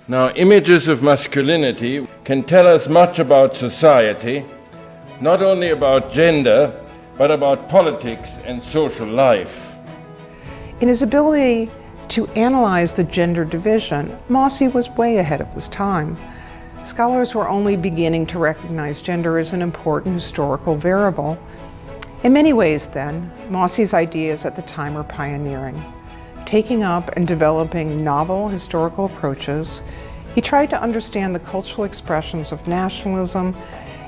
Now, images of masculinity can tell us much about society, not only about gender, but about politics and social life. In his ability to analyze the gender division, Mosse was way ahead of his time. Scholars were only beginning to recognize gender as an important historical variable. In many ways then, Mosse's ideas at the time were pioneering. Taking up and developing novel historical approaches, he tried to understand the cultural expressions of nationalism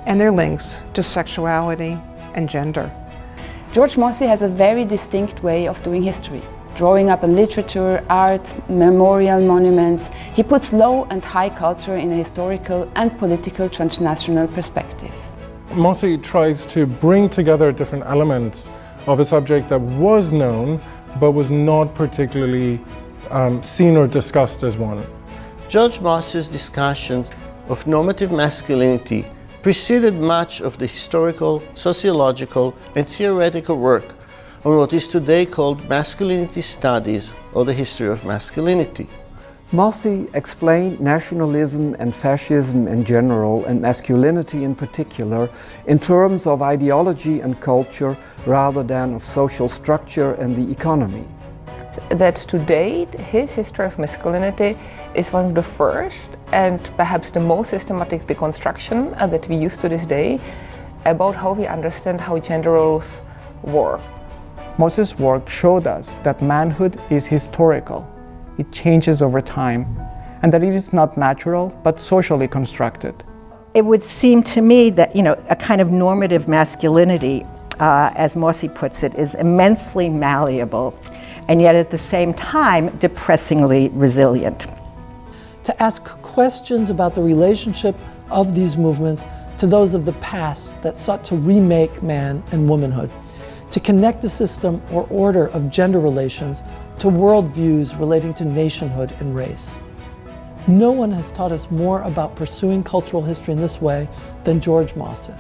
and their links to sexuality and gender. George Mosse has a very distinct way of doing history. Drawing up in literature, art, memorial monuments, he puts low and high culture in a historical and political transnational perspective. Mosse tries to bring together different elements of a subject that was known but was not particularly seen or discussed as one. George Mosse's discussion of normative masculinity preceded much of the historical, sociological and theoretical work on what is today called masculinity studies or the history of masculinity. Mosse explained nationalism and fascism in general and masculinity in particular in terms of ideology and culture rather than of social structure and the economy. That to date, his history of masculinity is one of the first and perhaps the most systematic deconstruction that we use to this day about how we understand how gender roles work. Mosse's work showed us that manhood is historical. It changes over time, and that it is not natural but socially constructed. It would seem to me that, a kind of normative masculinity, as Mosse puts it, is immensely malleable and yet at the same time depressingly resilient. To ask questions about the relationship of these movements to those of the past that sought to remake man and womanhood, to connect the system or order of gender relations to worldviews relating to nationhood and race. No one has taught us more about pursuing cultural history in this way than George Mosse.